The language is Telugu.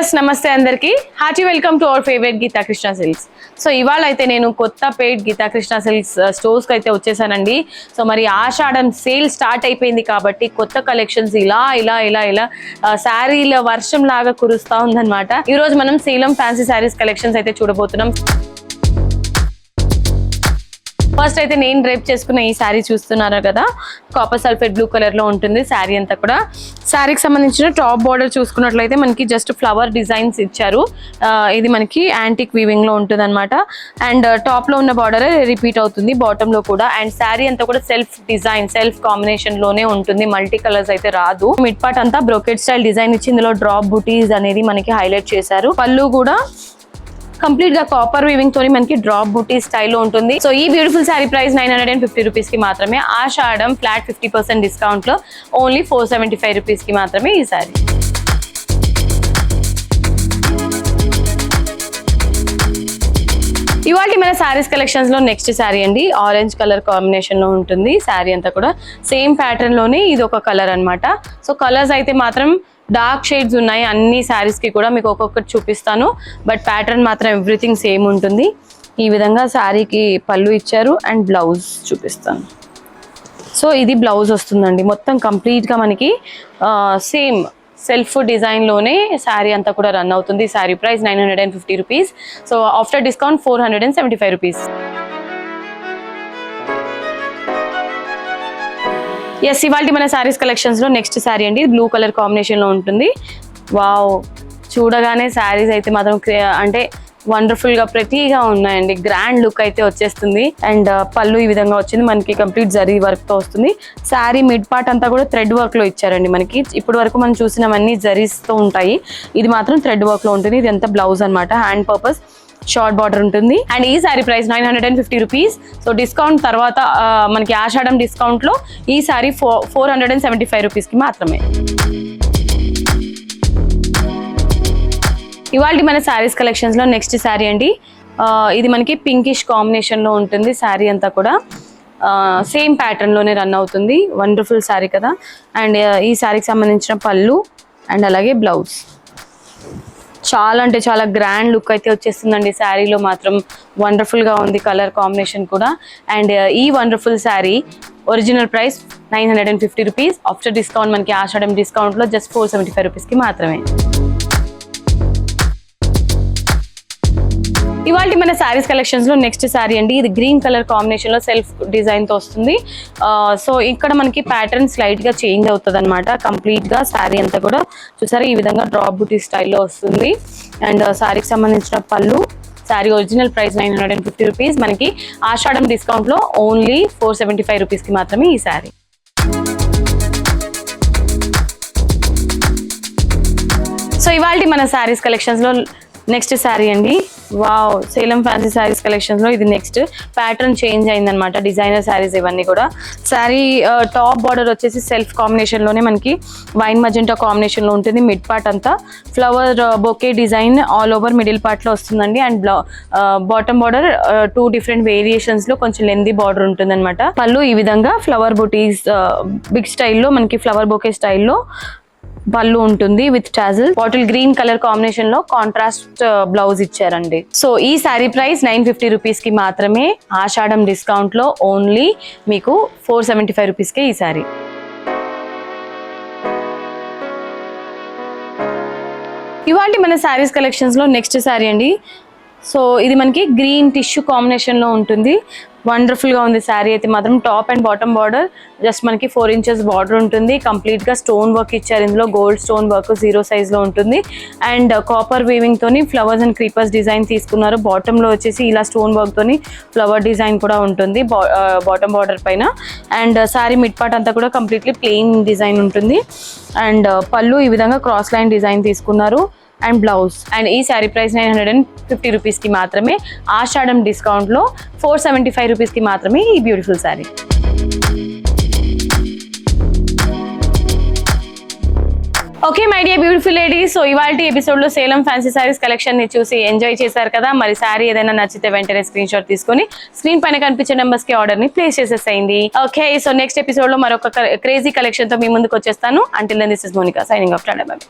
వ్యూవర్స్ నమస్తే అందరికి hearty welcome to our favourite Geetha Krishna Silks. So ఇవాళ అయితే నేను కొత్తపేట్ గీతా కృష్ణ సిల్క్స్ స్టోర్స్ కి అయితే వచ్చేసానండి. సో మరి ఆషాఢం సేల్ స్టార్ట్ అయిపోయింది కాబట్టి కొత్త కలెక్షన్స్ ఇలా శారీల వర్షం లాగా కురుస్తా ఉందన్నమాట. ఈ రోజు మనం సేలం ఫ్యాన్సీ శారీస్ కలెక్షన్స్ అయితే చూడబోతున్నాం. ఫస్ట్ అయితే నేను డ్రైప్ చేసుకున్న ఈ శారీ చూస్తున్నారు కదా, కాపర్ సల్ఫేట్ బ్లూ కలర్ లో ఉంటుంది శారీ అంతా కూడా. శారీకి సంబంధించిన టాప్ బార్డర్ చూసుకున్నట్లయితే మనకి జస్ట్ ఫ్లవర్ డిజైన్స్ ఇచ్చారు. ఇది మనకి యాంటిక్ వీవింగ్ లో ఉంటుంది అనమాట. అండ్ టాప్ లో ఉన్న బార్డర్ రిపీట్ అవుతుంది బాటమ్ లో కూడా. అండ్ శారీ అంతా కూడా సెల్ఫ్ డిజైన్ సెల్ఫ్ కాంబినేషన్ లోనే ఉంటుంది, మల్టీ కలర్స్ అయితే రాదు. మిడ్ పార్ట్ అంతా బ్రోకెట్ స్టైల్ డిజైన్ ఇచ్చి ఇందులో డ్రాప్ బుటీస్ అనేది మనకి హైలైట్ చేశారు. పళ్ళు కూడా కంప్లీట్ గా కాపర్ వీవింగ్ తోని మనకి డ్రాప్ బూటీ స్టైల్లో ఉంటుంది. సో ఈ బ్యూటిఫుల్ శారీ ప్రైస్ 950 రూపీస్ కి మాత్రమే. ఆషాఢం ఫ్లాట్ 50% డిస్కౌంట్ లో ఓన్లీ 475 రూపీస్ కి మాత్రమే ఈ శారీ. ఇవాళ మన శారీస్ కలెక్షన్స్ లో నెక్స్ట్ శారీ అండి, ఆరెంజ్ కలర్ కాంబినేషన్ లో ఉంటుంది శారీ అంతా కూడా. సేమ్ ప్యాటర్న్ లోనే ఇది ఒక కలర్ అన్నమాట. సో కలర్స్ అయితే మాత్రం డార్క్ షేడ్స్ ఉన్నాయి అన్ని శారీస్ కి కూడా, మీకు ఒక్కొక్కటి చూపిస్తాను. బట్ ప్యాటర్న్ మాత్రం ఎవ్రీథింగ్ సేమ్ ఉంటుంది. ఈ విధంగా శారీకి పళ్ళు ఇచ్చారు అండ్ బ్లౌజ్ చూపిస్తాను. సో ఇది బ్లౌజ్ వస్తుందండి, మొత్తం కంప్లీట్ గా మనకి సేమ్ సెల్ఫ్ డిజైన్ లోనే శారీ అంతా కూడా రన్ అవుతుంది. Sari price 950 rupees. So after discount 475 rupees. Yes, ఇవాళ మన శారీస్ కలెక్షన్స్ లో నెక్స్ట్ శారీ అండి, బ్లూ కలర్ కాంబినేషన్ లో ఉంటుంది. వావ్, చూడగానే శారీస్ అయితే మాత్రం అంటే వండర్ఫుల్ గా ప్రెటీగా ఉన్నాయండి. గ్రాండ్ లుక్ అయితే వచ్చేస్తుంది. అండ్ పళ్ళు ఈ విధంగా వచ్చింది మనకి, కంప్లీట్ జరీ వర్క్ తో వస్తుంది. శారీ మిడ్ పార్ట్ అంతా కూడా థ్రెడ్ వర్క్ లో ఇచ్చారండి మనకి. ఇప్పటి వరకు మనం చూసినవన్నీ జరీస్ తో ఉంటాయి, ఇది మాత్రం థ్రెడ్ వర్క్ లో ఉంటుంది. ఇది అంతా బ్లౌజ్ అనమాట, హ్యాండ్ పర్పస్ షార్ట్ బార్డర్ ఉంటుంది. అండ్ ఈ sari price 950 rupees. So discount తర్వాత మనకి ఆషాఢం డిస్కౌంట్ లో ఈ శారీ 475 రూపీస్ కి మాత్రమే. ఇవాళ మన శారీస్ కలెక్షన్స్ లో నెక్స్ట్ శారీ అండి, ఇది మనకి పింకిష్ కాంబినేషన్ లో ఉంటుంది శారీ అంతా కూడా. సేమ్ ప్యాటర్న్ లోనే రన్ అవుతుంది. వండర్ఫుల్ శారీ కదా. అండ్ ఈ శారీకి సంబంధించిన పళ్ళు అండ్ అలాగే బ్లౌజ్ చాలా అంటే చాలా గ్రాండ్ లుక్ అయితే వచ్చేస్తుందండి. శారీలో మాత్రం వండర్ఫుల్ గా ఉంది కలర్ కాంబినేషన్ కూడా. అండ్ ఈ wonderful sari original price 950 rupees. After discount మనకి ఆషాఢం డిస్కౌంట్ లో జస్ట్ 475 రూపీస్ కి మాత్రమే. ఇవాళ మన శారీస్ కలెక్షన్స్ లో నెక్స్ట్ శారీ అండి, ఇది గ్రీన్ కలర్ కాంబినేషన్ లో సెల్ఫ్ డిజైన్ తో వస్తుంది. సో ఇక్కడ మనకి ప్యాటర్న్ స్లైట్ గా చేంజ్ అవుతుంది అనమాట. కంప్లీట్ గా శారీ అంతా కూడా చూసారా ఈ విధంగా డ్రాప్ బూటీ స్టైల్లో వస్తుంది. అండ్ శారీకి సంబంధించిన పళ్ళు, శారీ ఒరిజినల్ ప్రైస్ 950 రూపీస్. మనకి ఆషాఢం డిస్కౌంట్ లో ఓన్లీ 475 రూపీస్ కి మాత్రమే ఈ శారీ. సో ఇవాళ మన శారీస్ కలెక్షన్స్ లో నెక్స్ట్ శారీ అండి, wow, Salem fancy saris collections లో ఇది నెక్స్ట్. ప్యాటర్న్ చేంజ్ అయిందనమాట, డిజైనర్ శారీస్ ఇవన్నీ కూడా. శారీ టాప్ బార్డర్ వచ్చేసి సెల్ఫ్ కాంబినేషన్ లోనే మనకి వైన్ మజెంటా కాంబినేషన్ లో ఉంటుంది. మిడ్ పార్ట్ అంతా flower bouquet design all over middle part లో వస్తుందండి. And bottom border 2 different variations లో కొంచెం లెందీ బార్డర్ ఉంటుంది అనమాట. పళ్ళు ఈ విధంగా ఫ్లవర్ బొటీస్ బిగ్ స్టైల్లో మనకి ఫ్లవర్ బొకే స్టైల్లో పళ్ళు ఉంటుంది with tassel. Bottle green colour combination లో కాంట్రాస్ట్ బ్లౌజ్ ఇచ్చారండి. సో ఈ శారీ ప్రైస్ 950 రూపీస్ కి మాత్రమే. ఆషాఢం డిస్కౌంట్ లో ఓన్లీ మీకు 475 రూపీస్ కే ఈ శారీ. ఇవాళ మన శారీస్ కలెక్షన్స్ లో నెక్స్ట్ శారీ అండి, సో ఇది మనకి గ్రీన్ టిష్యూ కాంబినేషన్ లో ఉంటుంది. వండర్ఫుల్ గా ఉంది శారీ అయితే మాత్రం. Top and bottom border just మనకి 4 ఇంచెస్ బార్డర్ ఉంటుంది. కంప్లీట్ గా స్టోన్ వర్క్ ఇచ్చారు, ఇందులో గోల్డ్ స్టోన్ వర్క్ 0 సైజ్ లో ఉంటుంది. అండ్ కాపర్ వీవింగ్ తోని ఫ్లవర్స్ అండ్ క్రీపర్స్ డిజైన్ తీసుకున్నారు. బాటమ్ లో వచ్చేసి ఇలా స్టోన్ వర్క్ తోని ఫ్లవర్ డిజైన్ కూడా ఉంటుంది బాటమ్ బార్డర్ పైన. అండ్ శారీ మిడ్ పార్ట్ అంతా కూడా కంప్లీట్లీ ప్లెయిన్ డిజైన్ ఉంటుంది. అండ్ పళ్ళు ఈ విధంగా క్రాస్ లైన్ డిజైన్ తీసుకున్నారు అండ్ బ్లౌజ్. అండ్ ఈ శారీ ప్రైస్ 950 రూపీస్ కి మాత్రమే. ఆషాఢం డిస్కౌంట్ లో 475 రూపీస్ కి మాత్రమే ఈ beautiful sari. Okay my dear beautiful ladies, so ఇవాళ ఎపిసోడ్ లో సేలం ఫ్యాన్సీ శారీస్ కలెక్షన్ ని చూసి ఎంజాయ్ చేశారు కదా. మరి శారీ ఏదైనా నచ్చితే వెంటనే స్క్రీన్ షాట్ తీసుకొని స్క్రీన్ పైన కనిపించే నెంబర్స్ కి ఆర్డర్ ని ప్లేస్ చేసేసేయండి. ఓకే, సో నెక్స్ట్ ఎపిసోడ్ లో మరొక క్రేజీ కలెక్షన్ తో మీ ముందుకు వచ్చేస్తాను. Until then this is Monica signing off. Tata bye by.